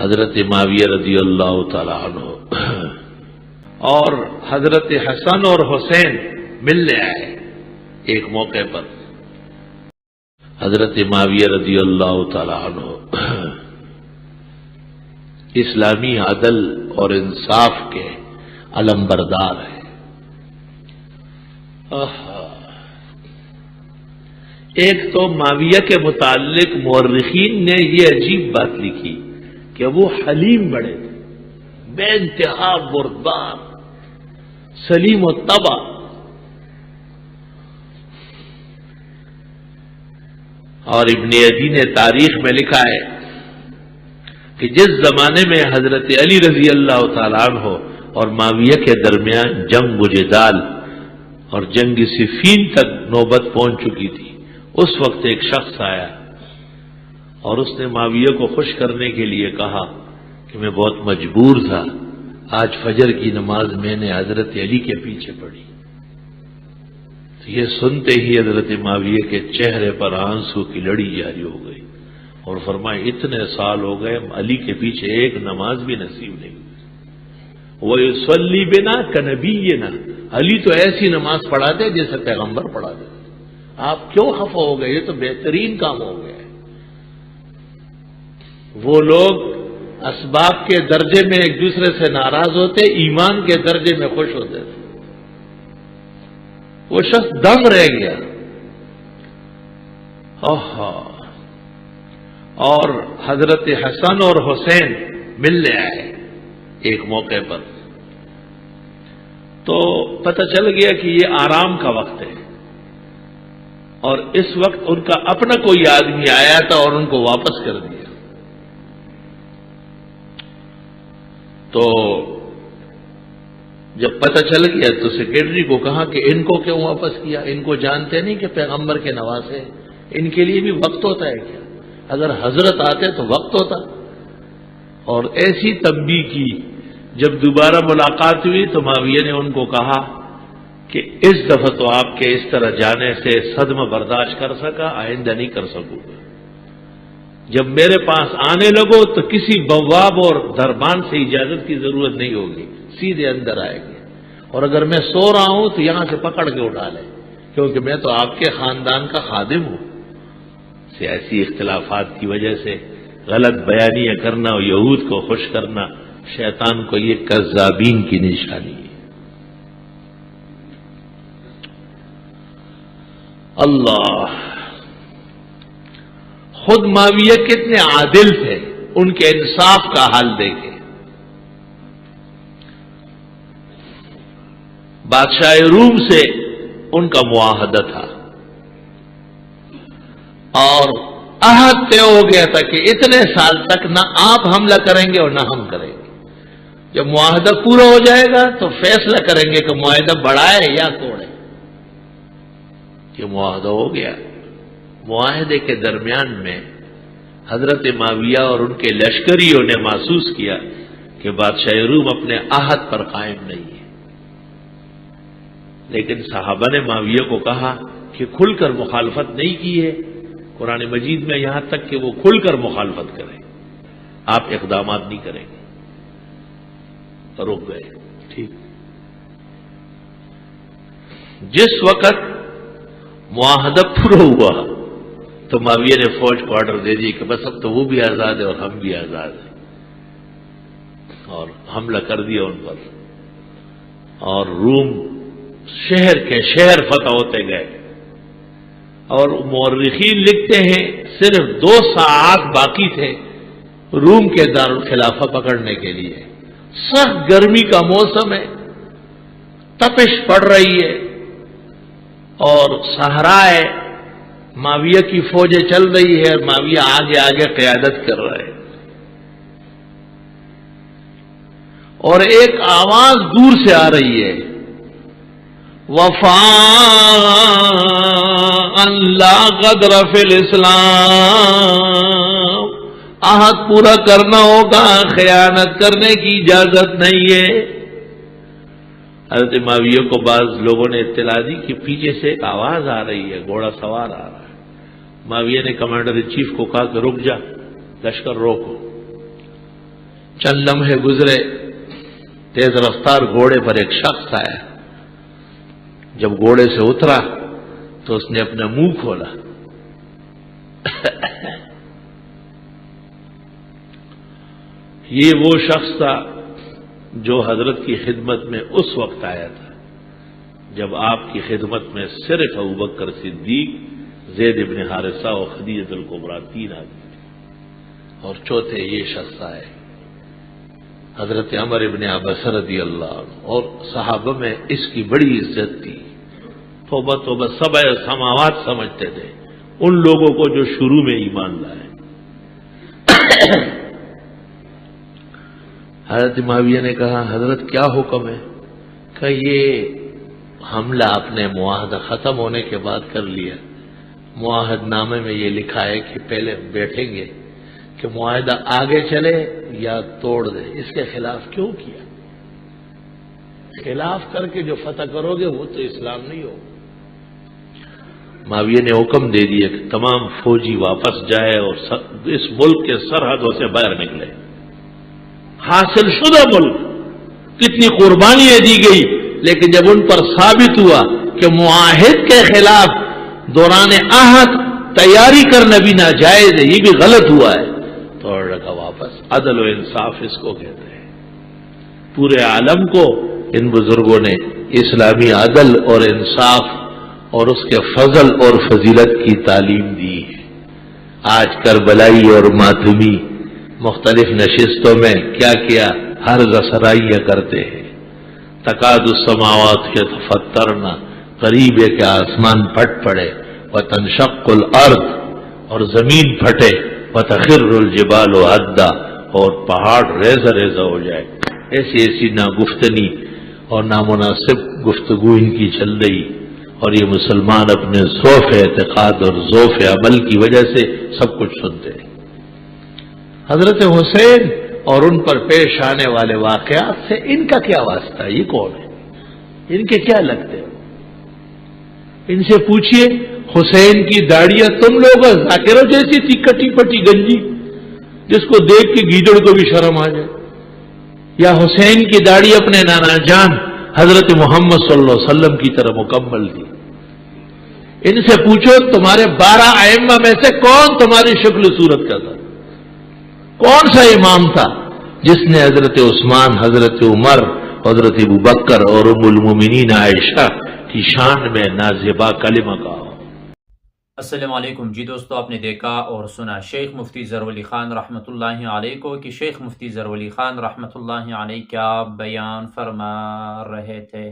حضرت معاویہ رضی اللہ تعالی عنہ اور حضرت حسن اور حسین ملنے آئے ایک موقع پر. حضرت معاویہ رضی اللہ تعالی عنہ اسلامی عدل اور انصاف کے علمبردار ہیں. ایک تو معاویہ کے متعلق مورخین نے یہ عجیب بات لکھی کہ وہ حلیم بڑے تھے، بے انتہا بردبار، سلیم و طبع. اور ابن عدی نے تاریخ میں لکھا ہے کہ جس زمانے میں حضرت علی رضی اللہ تعالیٰ عنہ اور معاویہ کے درمیان جنگ و جدال اور جنگ صفین تک نوبت پہنچ چکی تھی، اس وقت ایک شخص آیا اور اس نے معاویہ کو خوش کرنے کے لیے کہا کہ میں بہت مجبور تھا، آج فجر کی نماز میں نے حضرت علی کے پیچھے پڑھی. تو یہ سنتے ہی حضرت معاویہ کے چہرے پر آنسو کی لڑی جاری ہو گئی اور فرمائے اتنے سال ہو گئے علی کے پیچھے ایک نماز بھی نصیب نہیں ہوئی. وَيُصَلِّي بِنَا كَنَبِيِّنَا، علی تو ایسی نماز پڑھاتے جیسے پیغمبر پڑھاتے. آپ کیوں خفا ہو گئے؟ یہ تو بہترین کام ہو گیا. وہ لوگ اسباب کے درجے میں ایک دوسرے سے ناراض ہوتے، ایمان کے درجے میں خوش ہوتے تھے. وہ شخص دم رہ گیا. اور حضرت حسن اور حسین ملنے آئے ایک موقع پر. تو پتہ چل گیا کہ یہ آرام کا وقت ہے اور اس وقت ان کا اپنا کوئی آدمی آیا تھا اور ان کو واپس کر دیا. تو جب پتہ چل گیا تو سیکرٹری کو کہا کہ ان کو کیوں واپس کیا؟ ان کو جانتے نہیں کہ پیغمبر کے نواسے؟ ان کے لیے بھی وقت ہوتا ہے کیا؟ اگر حضرت آتے تو وقت ہوتا. اور ایسی تنبیہ کی. جب دوبارہ ملاقات ہوئی تو معاویہ نے ان کو کہا کہ اس دفعہ تو آپ کے اس طرح جانے سے صدمہ برداشت کر سکا، آئندہ نہیں کر سکوں گا. جب میرے پاس آنے لگو تو کسی بواب اور دربان سے اجازت کی ضرورت نہیں ہوگی، سیدھے اندر آئے گے. اور اگر میں سو رہا ہوں تو یہاں سے پکڑ کے اٹھا لیں، کیونکہ میں تو آپ کے خاندان کا خادم ہوں. سیاسی اختلافات کی وجہ سے غلط بیانیاں کرنا اور یہود کو خوش کرنا شیطان کو یہ کذابین کی نشانی ہے. اللہ، خود معاویہ کتنے عادل تھے، ان کے انصاف کا حال دیکھیں. بادشاہ روم سے ان کا معاہدہ تھا اور عہد طے ہو گیا تھا کہ اتنے سال تک نہ آپ حملہ کریں گے اور نہ ہم کریں گے. جب معاہدہ پورا ہو جائے گا تو فیصلہ کریں گے کہ معاہدہ بڑھائے یا توڑے. یہ معاہدہ ہو گیا. معاہدے کے درمیان میں حضرت معاویہ اور ان کے لشکریوں نے محسوس کیا کہ بادشاہ روم اپنے عہد پر قائم نہیں ہے. لیکن صحابہ نے معاویہ کو کہا کہ کھل کر مخالفت نہیں کی ہے. قرآن مجید میں یہاں تک کہ وہ کھل کر مخالفت کریں، آپ اقدامات نہیں کریں گے. رک گئے. ٹھیک. جس وقت معاہدہ پورا ہوا تو معاویہ نے فوج کو آرڈر دے دی کہ بس اب تو وہ بھی آزاد ہے اور ہم بھی آزاد ہیں، اور حملہ کر دیا ان پر. اور روم شہر کے شہر فتح ہوتے گئے. اور مورخین لکھتے ہیں صرف 2 ساعات باقی تھے روم کے دارالخلافہ پکڑنے کے لیے. سخت گرمی کا موسم ہے، تپش پڑ رہی ہے اور صحرا ہے. معاویہ کی فوجیں چل رہی ہے اور معاویہ آگے آگے قیادت کر رہا ہے. اور ایک آواز دور سے آ رہی ہے، وفاء لا غدر فی الاسلام، عہد پورا کرنا ہوگا، خیانت کرنے کی اجازت نہیں ہے. حضرت معاویہ کو بعض لوگوں نے اطلاع دی کہ پیچھے سے ایک آواز آ رہی ہے، گھوڑا سوار آ رہا ہے. معاویہ نے کمانڈر ان چیف کو کہا کہ رک جا، لشکر روکو. چند لمحے گزرے، تیز رفتار گھوڑے پر ایک شخص آیا۔ جب گھوڑے سے اترا تو اس نے اپنا منہ کھولا۔ یہ وہ شخص تھا جو حضرت کی خدمت میں اس وقت آیا تھا جب آپ کی خدمت میں صرف ابوبکر صدیق، زید ابن حارثہ اور خدیجہ الکبریٰ 3 آدمی تھے، اور چوتھے یہ شخص آئے حضرت عمر ابن عباس رضی اللہ عنہ، اور صحابہ میں اس کی بڑی عزت تھی۔ توبہ توبہ، سبع سماوات سمجھتے تھے ان لوگوں کو جو شروع میں ایمان لائے۔ حضرت معاویہ نے کہا حضرت کیا حکم ہے؟ کہ یہ حملہ اپنے معاہدہ ختم ہونے کے بعد کر لیا، معاہد نامے میں یہ لکھا ہے کہ پہلے بیٹھیں گے کہ معاہدہ آگے چلے یا توڑ دے، اس کے خلاف کیوں کیا؟ خلاف کر کے جو فتح کرو گے وہ تو اسلام نہیں ہوگا۔ معاویہ نے حکم دے دیا کہ تمام فوجی واپس جائے اور اس ملک کے سرحدوں سے باہر نکلے۔ حاصل شدہ ملک، کتنی قربانیاں دی گئی، لیکن جب ان پر ثابت ہوا کہ معاہد کے خلاف دوران عہد تیاری کرنا بھی ناجائز ہے، یہ بھی غلط ہوا ہے، تو رکھا واپس۔ عدل و انصاف اس کو کہتے ہیں۔ پورے عالم کو ان بزرگوں نے اسلامی عدل اور انصاف اور اس کے فضل اور فضیلت کی تعلیم دی ہے۔ آج کربلائی اور ماتمی مختلف نشستوں میں کیا کیا ہر سرائیاں کرتے ہیں۔ تکاد السماوات یتفطرن، قریب ہے کہ آسمان پھٹ پڑے، وتنشق الارض، اور زمین پھٹے، وتخر الجبال ہدا، اور پہاڑ ریزہ ریزہ ہو جائے۔ ایسی ایسی ناگفتنی اور نامناسب گفتگو ان کی چل رہی، اور یہ مسلمان اپنے ضعف اعتقاد اور ضعف عمل کی وجہ سے سب کچھ سنتے ہیں۔ حضرت حسین اور ان پر پیش آنے والے واقعات سے ان کا کیا واسطہ ہے؟ یہ کون ہے؟ ان کے کیا لگتے ہیں؟ ان سے پوچھئے حسین کی داڑیاں تم لوگ ذاکروں جیسی تھی، کٹی پٹی گنجی جس کو دیکھ کے گیدڑ کو بھی شرم آ جائے، یا حسین کی داڑھی اپنے نانا جان حضرت محمد صلی اللہ علیہ وسلم کی طرح مکمل تھی؟ ان سے پوچھو تمہارے 12 ائمہ میں سے کون تمہاری شکل صورت کا تھا؟ کون سا امام تھا جس نے حضرت عثمان، حضرت عمر، حضرت ابوبکر اور ام المومنین عائشہ کی شان میں نازیبا کلمہ کہا؟ السلام علیکم جی دوستو، آپ نے دیکھا اور سنا شیخ مفتی ظہور ولی خان رحمۃ اللہ علیہ کو کہ شیخ مفتی ظہور ولی خان رحمۃ اللہ علیہ کیا بیان فرما رہے تھے۔